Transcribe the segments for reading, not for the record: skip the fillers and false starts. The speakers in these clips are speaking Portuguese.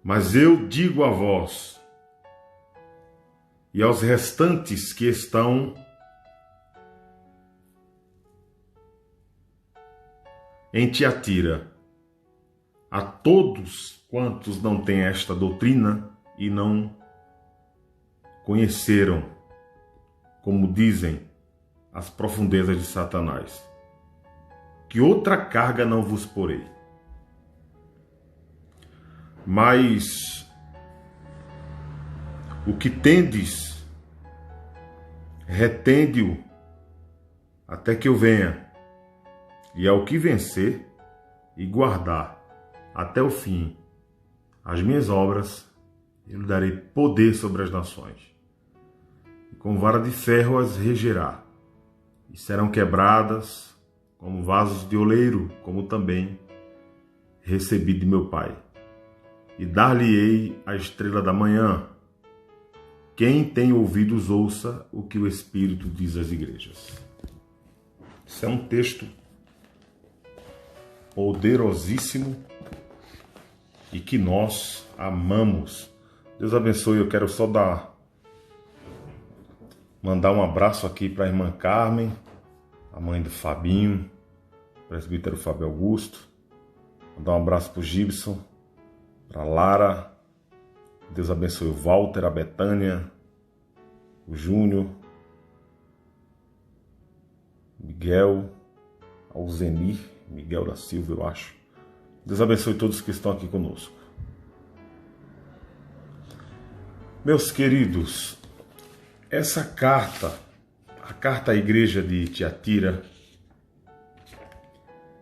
Mas eu digo a vós e aos restantes que estão em Tiatira, a todos quantos não têm esta doutrina e não conheceram, como dizem, as profundezas de Satanás, que outra carga não vos porei, mas o que tendes, retende-o até que eu venha, e ao que vencer e guardar até o fim as minhas obras, eu lhe darei poder sobre as nações, e com vara de ferro as regerá, e serão quebradas como vasos de oleiro, como também recebi de meu Pai. E dar-lhe-ei a estrela da manhã. Quem tem ouvidos, ouça o que o Espírito diz às igrejas. Isso é um texto poderosíssimo e que nós amamos. Deus abençoe. Eu quero só mandar um abraço aqui para a irmã Carmen, a mãe do Fabinho, presbítero Fábio Augusto. Mandar um abraço para o Gibson, para Lara. Deus abençoe o Walter, a Betânia, o Júnior, Miguel, ao Zenir, Miguel da Silva, eu acho. Deus abençoe todos que estão aqui conosco. Meus queridos, essa carta, a carta à igreja de Tiatira,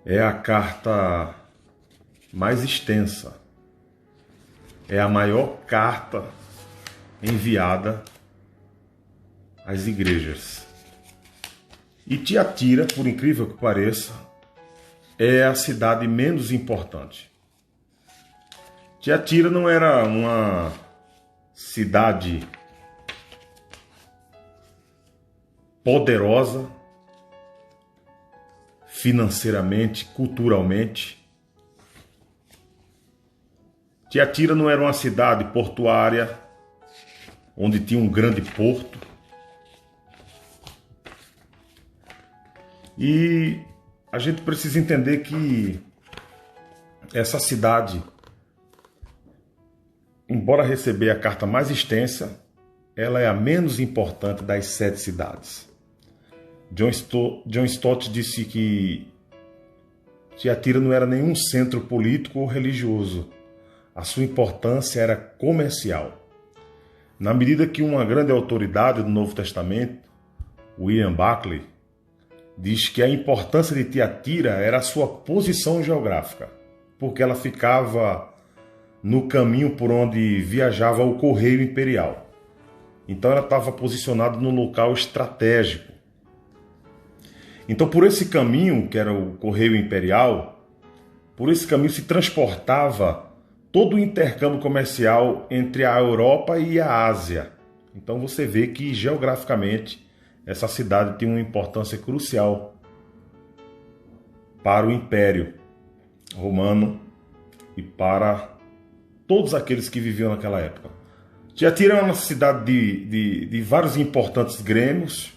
é a carta mais extensa, é a maior carta enviada às igrejas. E Tiatira, por incrível que pareça, é a cidade menos importante. Tiatira não era uma cidade poderosa financeiramente, culturalmente. Tiatira não era uma cidade portuária onde tinha um grande porto. E a gente precisa entender que essa cidade, embora receber a carta mais extensa, ela é a menos importante das 7 cidades. John Stott disse que Tiatira não era nenhum centro político ou religioso. A sua importância era comercial. Na medida que uma grande autoridade do Novo Testamento, William Buckley, diz que a importância de Tiatira era a sua posição geográfica, porque ela ficava no caminho por onde viajava o correio imperial. Então ela estava posicionada num local estratégico. Então por esse caminho, que era o correio imperial, por esse caminho se transportava todo o intercâmbio comercial entre a Europa e a Ásia. Então você vê que geograficamente essa cidade tem uma importância crucial para o Império Romano e para todos aqueles que viviam naquela época. Tiatira é uma cidade de vários importantes grêmios.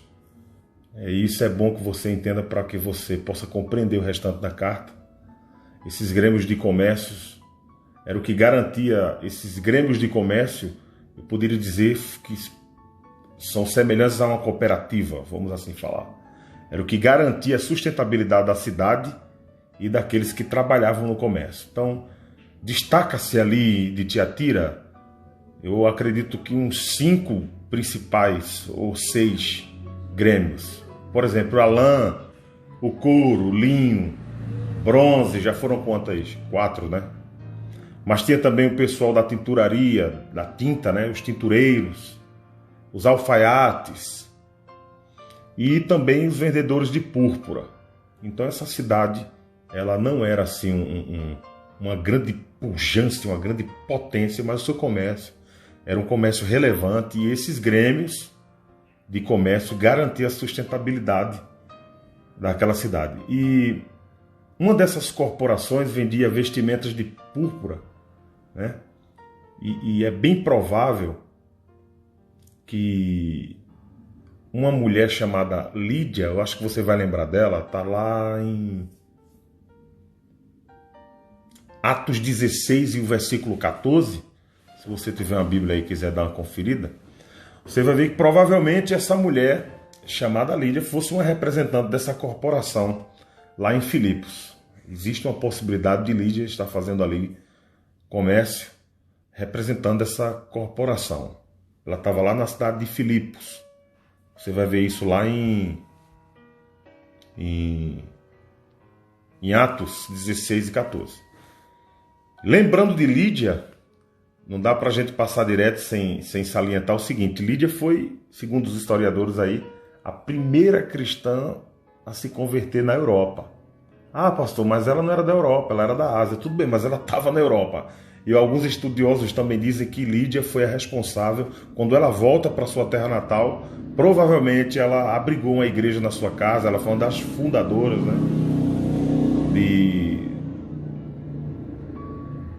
Isso é bom que você entenda para que você possa compreender o restante da carta. Esses grêmios de comércios era o que garantia, esses grêmios de comércio, eu poderia dizer que são semelhantes a uma cooperativa, vamos assim falar. Era o que garantia a sustentabilidade da cidade e daqueles que trabalhavam no comércio. Então, destaca-se ali de Tiatira, eu acredito que uns 5 principais ou 6 grêmios. Por exemplo, a lã, o couro, o linho, bronze, já foram quantas? 4, né? Mas tinha também o pessoal da tinturaria, da tinta, né? Os tintureiros, os alfaiates e também os vendedores de púrpura. Então essa cidade, ela não era assim uma grande pujança, uma grande potência, mas o seu comércio era um comércio relevante e esses grêmios de comércio garantiam a sustentabilidade daquela cidade. E uma dessas corporações vendia vestimentas de púrpura, né? E é bem provável que uma mulher chamada Lídia, eu acho que você vai lembrar dela, está lá em Atos 16 e o versículo 14. Se você tiver uma Bíblia aí e quiser dar uma conferida, você vai ver que provavelmente essa mulher chamada Lídia fosse uma representante dessa corporação lá em Filipos. Existe uma possibilidade de Lídia estar fazendo ali comércio representando essa corporação. Ela estava lá na cidade de Filipos. Você vai ver isso lá em Atos 16 e 14. Lembrando de Lídia, não dá para a gente passar direto sem salientar o seguinte: Lídia foi, segundo os historiadores aí, a primeira cristã a se converter na Europa. Ah, pastor, mas ela não era da Europa, ela era da Ásia. Tudo bem, mas ela estava na Europa. E alguns estudiosos também dizem que Lídia foi a responsável, quando ela volta para sua terra natal, provavelmente ela abrigou uma igreja na sua casa, ela foi uma das fundadoras, né,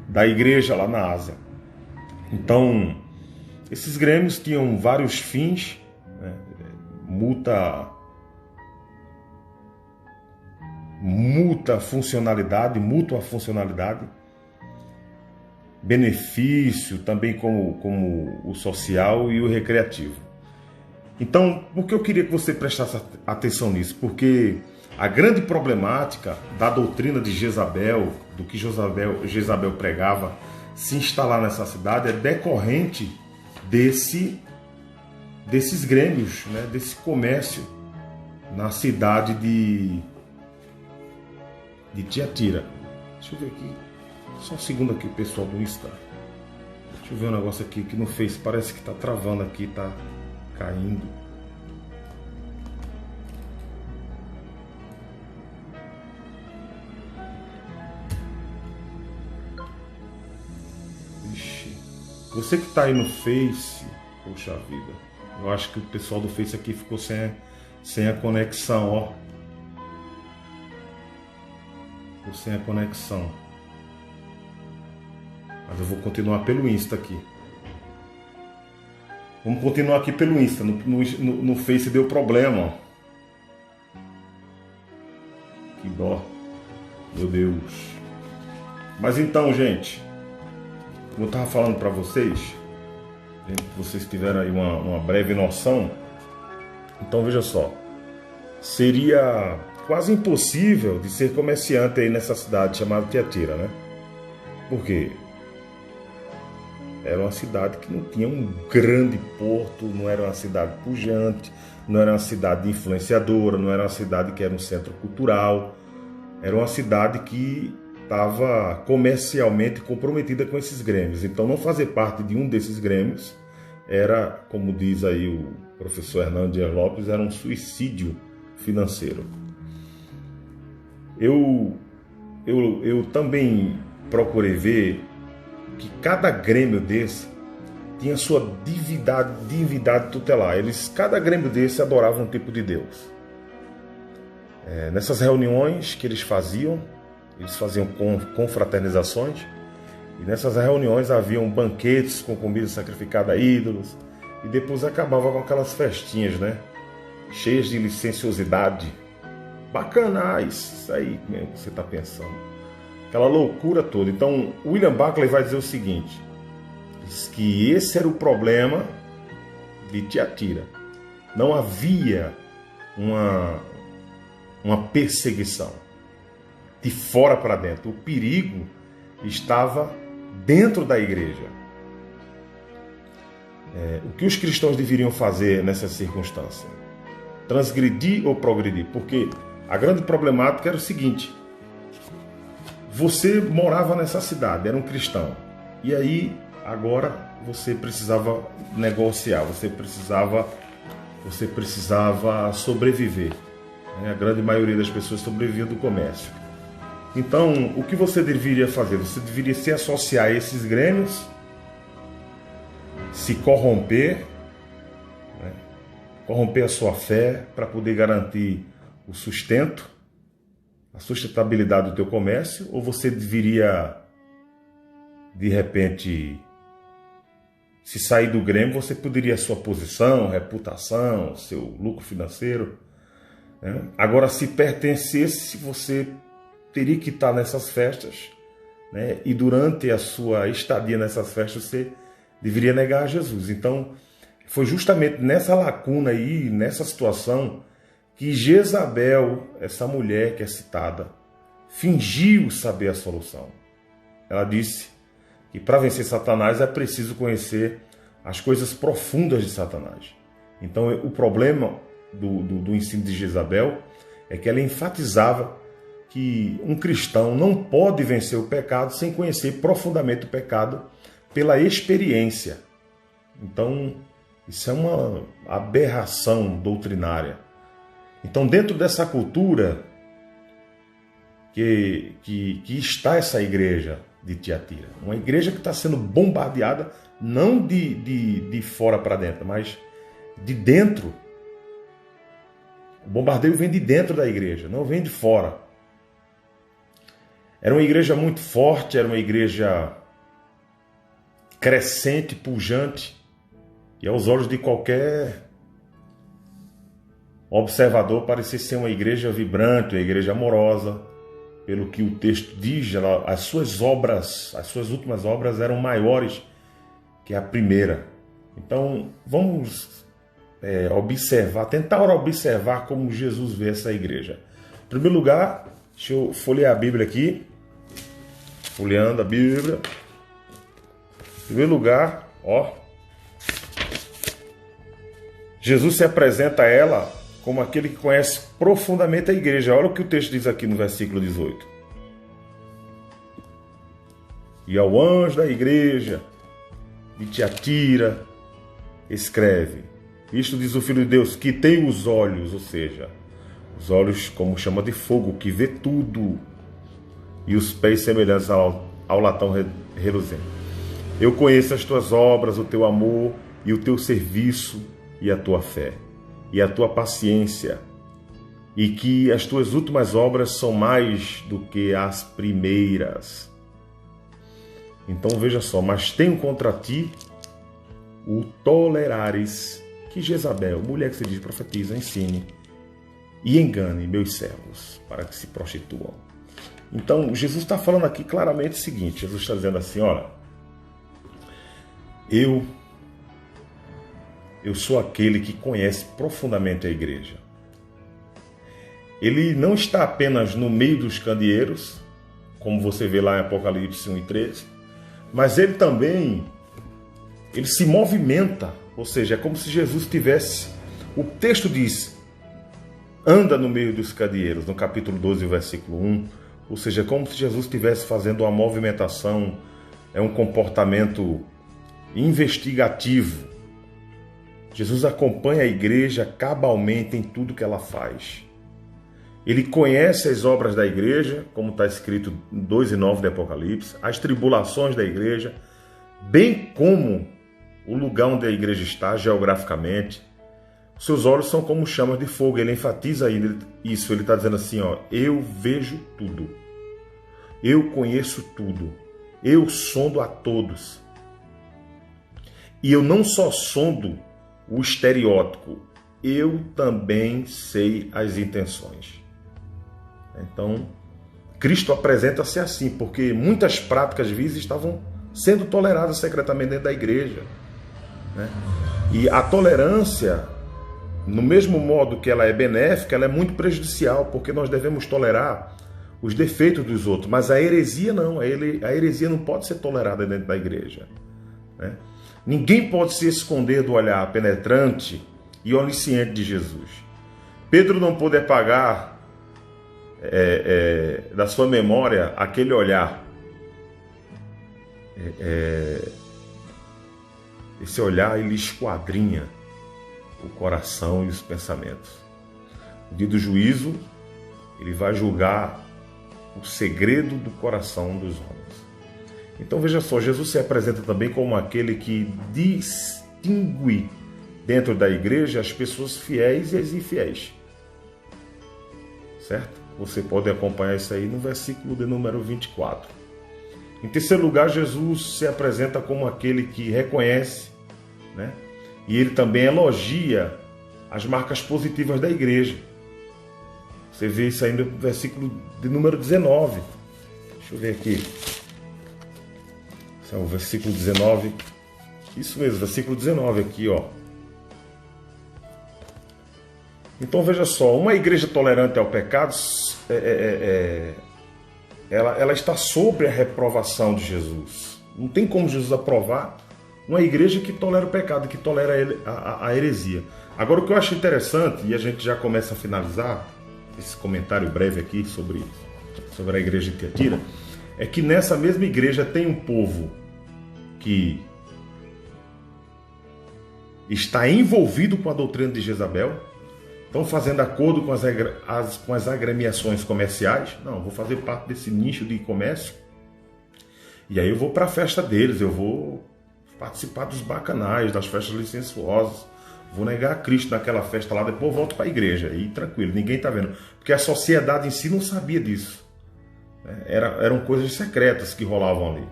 da igreja lá na Ásia. Então, esses grêmios tinham vários fins, né, mútua funcionalidade, benefício, também como o social e o recreativo. Então, por que eu queria que você prestasse atenção nisso? Porque a grande problemática da doutrina de Jezabel, do que Jezabel pregava, se instalar nessa cidade é decorrente desses grêmios, né, desse comércio na cidade de Tiatira. Deixa eu ver aqui. Só um segundo aqui, pessoal do Insta. Deixa eu ver um negócio aqui que no Face parece que tá travando aqui, tá caindo. Ixi. Você que tá aí no Face, poxa vida. Eu acho que o pessoal do Face aqui ficou sem a conexão, ó. Ficou sem a conexão. Mas eu vou continuar pelo Insta aqui. Vamos continuar aqui pelo Insta. No Face deu problema, ó. Que dó. Meu Deus. Mas então, gente, como eu estava falando para vocês, vocês tiveram aí uma breve noção. Então veja só. Seria quase impossível de ser comerciante aí nessa cidade chamada Tiatira, né? Por quê? Era uma cidade que não tinha um grande porto, não era uma cidade pujante, não era uma cidade influenciadora, não era uma cidade que era um centro cultural. Era uma cidade que estava comercialmente comprometida com esses grêmios. Então, não fazer parte de um desses grêmios era, como diz aí o professor Hernando Dias Lopes, era um suicídio financeiro. Eu também procurei ver que cada grêmio desse tinha sua divindade tutelar. Cada grêmio desse adorava um tipo de Deus. Nessas reuniões que eles faziam confraternizações, e nessas reuniões haviam banquetes com comida sacrificada a ídolos, e depois acabava com aquelas festinhas, né, cheias de licenciosidade, bacanais, isso aí mesmo que você está pensando. Aquela loucura toda. Então, William Barclay vai dizer o seguinte: diz que esse era o problema de Tiatira. Não havia uma perseguição de fora para dentro. O perigo estava dentro da igreja. O que os cristãos deveriam fazer nessa circunstância? Transgredir ou progredir? Porque a grande problemática era o seguinte: você morava nessa cidade, era um cristão, e aí agora você precisava negociar, você precisava sobreviver. A grande maioria das pessoas sobrevivia do comércio. Então, o que você deveria fazer? Você deveria se associar a esses grêmios, se corromper, né? Corromper a sua fé para poder garantir o sustento, a sustentabilidade do teu comércio, ou você deveria, de repente, Se sair do Grêmio, você poderia sua posição, reputação, seu lucro financeiro. Né? Agora, se pertencesse, você teria que estar nessas festas, né? E durante a sua estadia nessas festas, você deveria negar a Jesus. Então, foi justamente nessa lacuna aí, nessa situação, que Jezabel, essa mulher que é citada, fingiu saber a solução. Ela disse que para vencer Satanás é preciso conhecer as coisas profundas de Satanás. Então, o problema do ensino de Jezabel é que ela enfatizava que um cristão não pode vencer o pecado sem conhecer profundamente o pecado pela experiência. Então, isso é uma aberração doutrinária. Então, dentro dessa cultura que está essa igreja de Tiatira, uma igreja que está sendo bombardeada não de fora para dentro, mas de dentro. O bombardeio vem de dentro da igreja, não vem de fora. Era uma igreja muito forte, era uma igreja crescente, pujante, e aos olhos de qualquer observador parecia ser uma igreja vibrante, uma igreja amorosa. Pelo que o texto diz, as suas obras, as suas últimas obras eram maiores que a primeira. Então, vamos observar, tentar observar como Jesus vê essa igreja. Em primeiro lugar, deixa eu folhear a Bíblia aqui. Folheando a Bíblia. Em primeiro lugar, Jesus se apresenta a ela como aquele que conhece profundamente a igreja. Olha o que o texto diz aqui no versículo 18. E ao anjo da igreja de Tiatira escreve: isto diz o Filho de Deus, que tem os olhos, ou seja, os olhos como chama de fogo, que vê tudo, e os pés semelhantes ao latão reluzente. Eu conheço as tuas obras, o teu amor e o teu serviço e a tua fé e a tua paciência, e que as tuas últimas obras são mais do que as primeiras. Então veja só, mas tenho contra ti o tolerares que Jezabel, mulher que se diz profetiza, ensine e engane meus servos para que se prostituam. Então Jesus está falando aqui claramente o seguinte, Jesus está dizendo assim, olha, eu sou aquele que conhece profundamente a igreja. Ele não está apenas no meio dos candeeiros, como você vê lá em Apocalipse 1 e 13, mas ele também se movimenta, ou seja, é como se Jesus tivesse, o texto diz, anda no meio dos candeeiros, no capítulo 12, versículo 1, ou seja, é como se Jesus estivesse fazendo uma movimentação, é um comportamento investigativo. Jesus acompanha a igreja cabalmente em tudo que ela faz. Ele conhece as obras da igreja, como está escrito em 2 e 9 do Apocalipse, as tribulações da igreja, bem como o lugar onde a igreja está geograficamente. Seus olhos são como chamas de fogo. Ele enfatiza isso. Ele está dizendo assim, eu vejo tudo. Eu conheço tudo. Eu sondo a todos. E eu não só sondo o estereótipo, eu também sei as intenções. Então, Cristo apresenta-se assim, porque muitas práticas vis estavam sendo toleradas secretamente dentro da igreja. Né? E a tolerância, no mesmo modo que ela é benéfica, ela é muito prejudicial, porque nós devemos tolerar os defeitos dos outros, mas a heresia não, a heresia não pode ser tolerada dentro da igreja. Né? Ninguém pode se esconder do olhar penetrante e onisciente de Jesus. Pedro não pôde apagar da sua memória aquele olhar. Esse olhar, ele esquadrinha o coração e os pensamentos. No dia do juízo, ele vai julgar o segredo do coração dos homens. Então veja só, Jesus se apresenta também como aquele que distingue dentro da igreja as pessoas fiéis e as infiéis. Certo? Você pode acompanhar isso aí no versículo de número 24. Em terceiro lugar, Jesus se apresenta como aquele que reconhece né? E ele também elogia as marcas positivas da igreja. Você vê isso aí no versículo de número 19. Deixa eu ver aqui. Esse é o versículo 19. Isso mesmo, versículo 19 aqui, ó. Então veja só, uma igreja tolerante ao pecado, ela está sobre a reprovação de Jesus. Não tem como Jesus aprovar uma igreja que tolera o pecado, que tolera a heresia. Agora, o que eu acho interessante, e a gente já começa a finalizar esse comentário breve aqui sobre a igreja de Tiatira, é que nessa mesma igreja tem um povo que está envolvido com a doutrina de Jezabel, estão fazendo acordo com as agremiações comerciais. Não, vou fazer parte desse nicho de comércio, e aí eu vou para a festa deles, eu vou participar dos bacanais, das festas licenciosas, vou negar a Cristo naquela festa lá, depois volto para a igreja, e tranquilo, ninguém está vendo, porque a sociedade em si não sabia disso, eram coisas secretas que rolavam ali.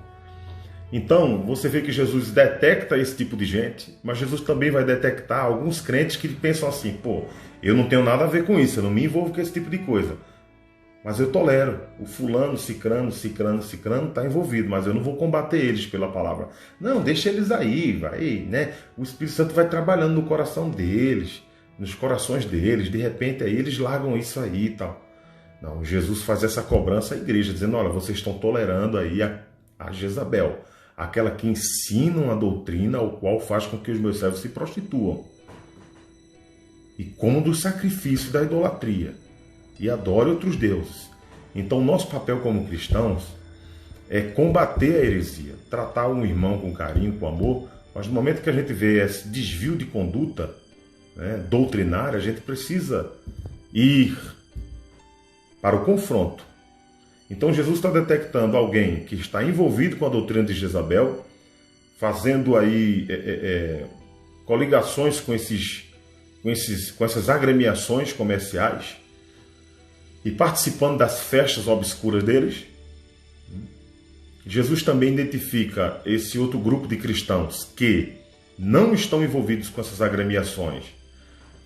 Então, você vê que Jesus detecta esse tipo de gente, mas Jesus também vai detectar alguns crentes que pensam assim, pô, eu não tenho nada a ver com isso, eu não me envolvo com esse tipo de coisa, mas eu tolero, o fulano, cicrano está envolvido, mas eu não vou combater eles pela palavra. Não, deixa eles aí, vai, né? O Espírito Santo vai trabalhando no coração deles, nos corações deles, de repente aí eles largam isso aí e tal. Não, Jesus faz essa cobrança à igreja, dizendo, olha, vocês estão tolerando aí a Jezabel, aquela que ensina uma doutrina ao qual faz com que os meus servos se prostituam e comam do sacrifício da idolatria e adore outros deuses. Então, nosso papel como cristãos é combater a heresia, tratar um irmão com carinho, com amor, mas no momento que a gente vê esse desvio de conduta, né, doutrinária, a gente precisa ir para o confronto. Então, Jesus está detectando alguém que está envolvido com a doutrina de Jezabel, fazendo aí coligações com essas agremiações comerciais, e participando das festas obscuras deles. Jesus também identifica esse outro grupo de cristãos que não estão envolvidos com essas agremiações,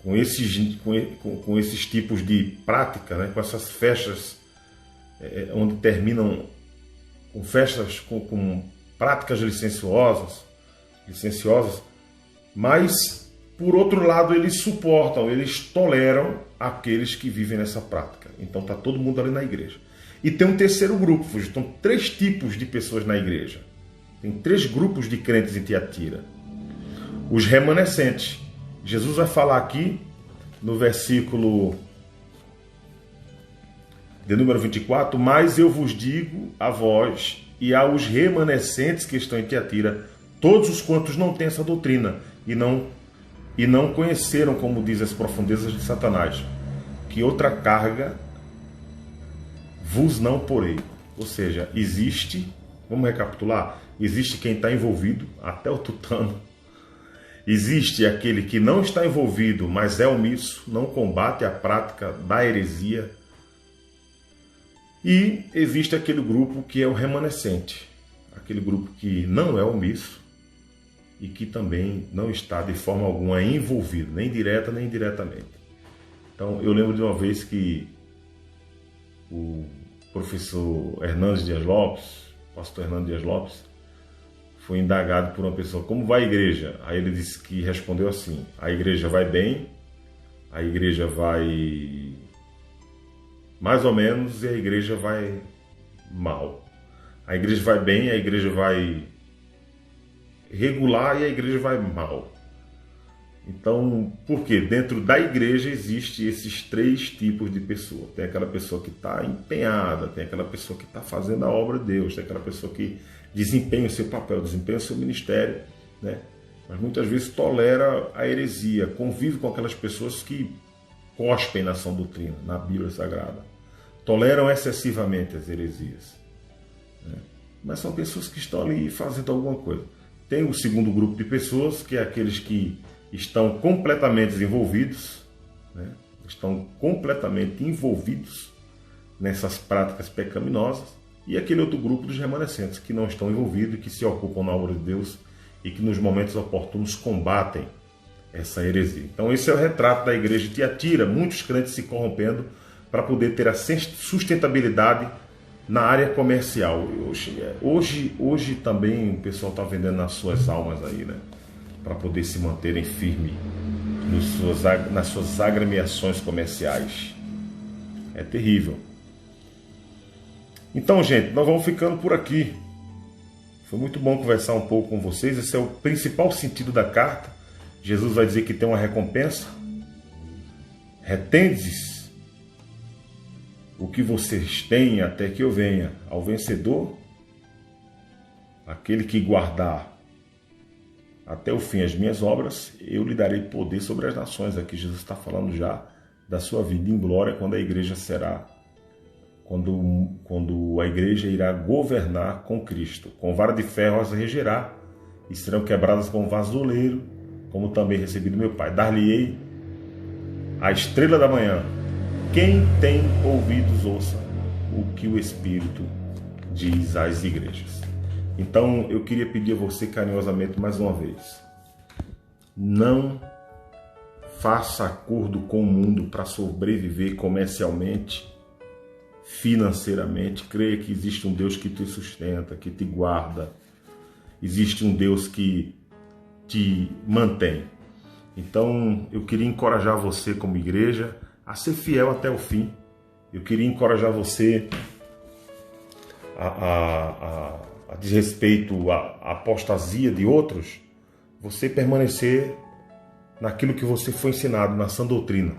com esses tipos de prática, né? Com essas festas onde terminam com festas com práticas licenciosas, mas por outro lado eles suportam, eles toleram aqueles que vivem nessa prática. Então está todo mundo ali na igreja. E tem um terceiro grupo, estão 3 tipos de pessoas na igreja. Tem 3 grupos de crentes em Tiatira. Os remanescentes. Jesus vai falar aqui no versículo de número 24, mas eu vos digo a vós e aos remanescentes que estão em Tiatira, todos os quantos não têm essa doutrina e não conheceram, como diz, as profundezas de Satanás, que outra carga vos não porei. Ou seja, existe, vamos recapitular, existe quem está envolvido, até o tutano. Existe aquele que não está envolvido, mas é omisso, não combate a prática da heresia. E existe aquele grupo que é o remanescente, aquele grupo que não é omisso e que também não está de forma alguma envolvido, nem direta nem indiretamente. Então, eu lembro de uma vez que o professor Hernandes Dias Lopes, pastor Hernandes Dias Lopes, foi indagado por uma pessoa, como vai a igreja? Aí ele disse que respondeu assim, a igreja vai bem, a igreja vai mais ou menos e a igreja vai mal. A igreja vai bem, a igreja vai regular e a igreja vai mal. Então, por quê? Dentro da igreja existe esses 3 tipos de pessoa. Tem aquela pessoa que está empenhada, tem aquela pessoa que está fazendo a obra de Deus, tem aquela pessoa que desempenha o seu papel, desempenha o seu ministério, né? Mas muitas vezes tolera a heresia, convive com aquelas pessoas que cospem na sã doutrina, na Bíblia Sagrada. Toleram excessivamente as heresias, né? Mas são pessoas que estão ali fazendo alguma coisa. Tem o segundo grupo de pessoas, que é aqueles que estão completamente envolvidos, né? Estão completamente envolvidos nessas práticas pecaminosas, e aquele outro grupo dos remanescentes, que não estão envolvidos, que se ocupam na obra de Deus, e que nos momentos oportunos combatem essa heresia. Então esse é o retrato da igreja de Tiatira, muitos crentes se corrompendo para poder ter a sustentabilidade na área comercial. Hoje também o pessoal está vendendo as suas almas aí, né? Para poder se manterem firmes nas suas agremiações comerciais. É terrível. Então, gente, nós vamos ficando por aqui. Foi muito bom conversar um pouco com vocês. Esse é o principal sentido da carta. Jesus vai dizer que tem uma recompensa. Retendes o que vocês têm até que eu venha. Ao vencedor, aquele que guardar até o fim as minhas obras, eu lhe darei poder sobre as nações. Aqui Jesus está falando já da sua vida em glória, quando a igreja será, quando a igreja irá governar com Cristo. Com vara de ferro as regerá, e serão quebradas com vaso de oleiro, como também recebi do meu Pai. Dar-lhe-ei a estrela da manhã. Quem tem ouvidos, ouça o que o Espírito diz às igrejas. Então, eu queria pedir a você carinhosamente mais uma vez: não faça acordo com o mundo para sobreviver comercialmente, financeiramente. Creia que existe um Deus que te sustenta, que te guarda. Existe um Deus que te mantém. Então, eu queria encorajar você como igreja a ser fiel até o fim. Eu queria encorajar você a desrespeito à apostasia de outros, você permanecer naquilo que você foi ensinado, na sã doutrina,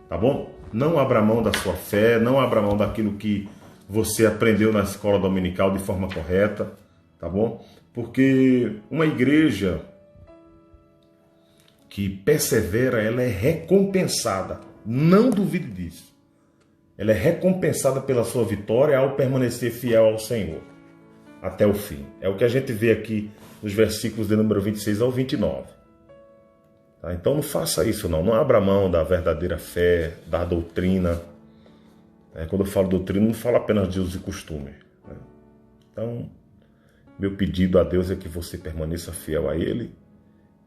tá bom? Não abra mão da sua fé, não abra mão daquilo que você aprendeu na escola dominical de forma correta, tá bom? Porque uma igreja que persevera, ela é recompensada, não duvide disso. Ela é recompensada pela sua vitória ao permanecer fiel ao Senhor até o fim. É o que a gente vê aqui nos versículos de número 26 ao 29. Tá? Então não faça isso não abra mão da verdadeira fé, da doutrina. Quando eu falo doutrina, não falo apenas de usos e costumes. Então, meu pedido a Deus é que você permaneça fiel a Ele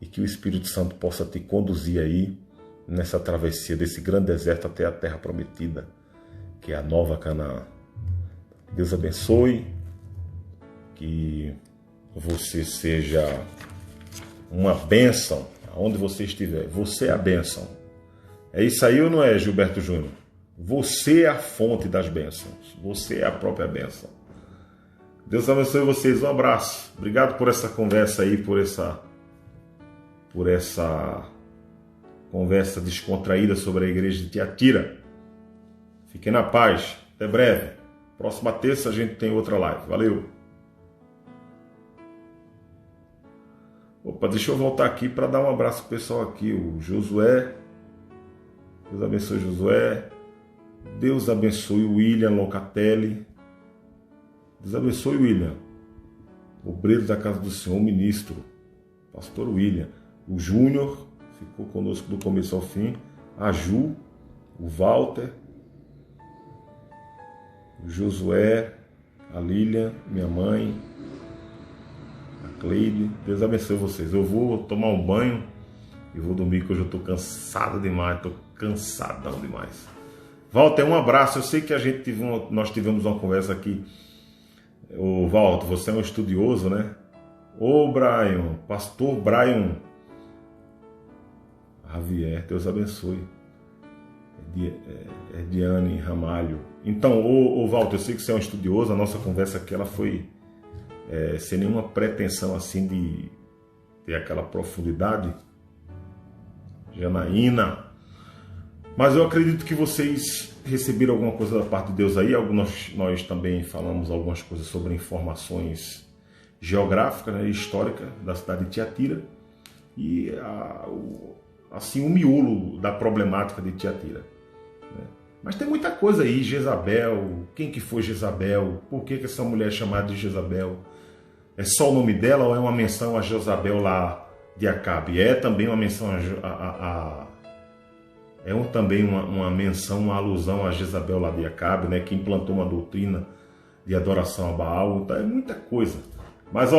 e que o Espírito Santo possa te conduzir aí nessa travessia desse grande deserto até a terra prometida, que é a nova Canaã. Deus abençoe, que você seja uma bênção aonde você estiver. Você é a bênção. É isso aí ou não é, Gilberto Júnior? Você é a fonte das bênçãos. Você é a própria bênção. Deus abençoe vocês. Um abraço. Obrigado por essa conversa aí, por essa conversa descontraída sobre a igreja de Tiatira. Fiquem na paz. Até breve. Próxima terça a gente tem outra live. Valeu. Opa, deixa eu voltar aqui para dar um abraço pro pessoal aqui. O Josué. Deus abençoe Josué. Deus abençoe o William Locatelli. Deus abençoe o William. Obreiro da casa do Senhor, ministro. Pastor William. O Júnior ficou conosco do começo ao fim. A Ju. O Walter. O Josué. A Lilian, minha mãe. Cleide, Deus abençoe vocês. Eu vou tomar um banho e vou dormir, que hoje eu estou cansado demais, estou cansadão demais. Walter, um abraço. Eu sei que nós tivemos uma conversa aqui. Ô Walter, você é um estudioso, né? Ô Brian, pastor Brian Javier, Deus abençoe. É Diane Ramalho. Então, ô Walter, eu sei que você é um estudioso. A nossa conversa aqui ela foi sem nenhuma pretensão assim de ter aquela profundidade, Janaína, mas eu acredito que vocês receberam alguma coisa da parte de Deus aí. Nós também falamos algumas coisas sobre informações geográficas, né, históricas da cidade de Tiatira e assim o miolo da problemática de Tiatira, né? Mas tem muita coisa aí. Jezabel, quem que foi Jezabel? Por que essa mulher é chamada de Jezabel? É só o nome dela ou é uma menção a Jezabel lá de Acabe? É também uma menção também uma menção, uma alusão a Jezabel lá de Acabe, né, que implantou uma doutrina de adoração a Baal. Então é muita coisa. Mas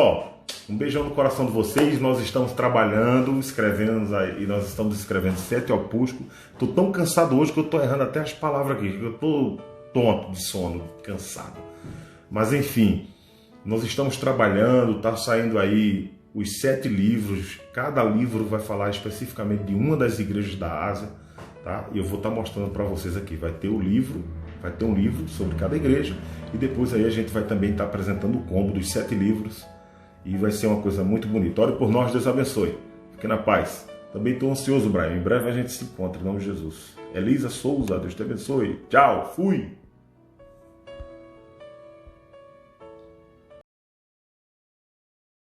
Um beijão no coração de vocês. Nós estamos trabalhando, escrevendo aí, nós estamos escrevendo 7 opúsculos. Estou tão cansado hoje que eu estou errando até as palavras aqui, que eu estou tonto de sono, cansado. Mas enfim, nós estamos trabalhando, está saindo aí os 7 livros. Cada livro vai falar especificamente de uma das igrejas da Ásia, tá? E eu vou estar mostrando para vocês aqui. Vai ter um livro sobre cada igreja, e depois aí a gente vai também estar apresentando o combo dos 7 livros, e vai ser uma coisa muito bonita. Ore por nós, Deus abençoe. Fique na paz. Também estou ansioso, Brian. Em breve a gente se encontra, em nome de Jesus. Elisa Souza, Deus te abençoe. Tchau, fui!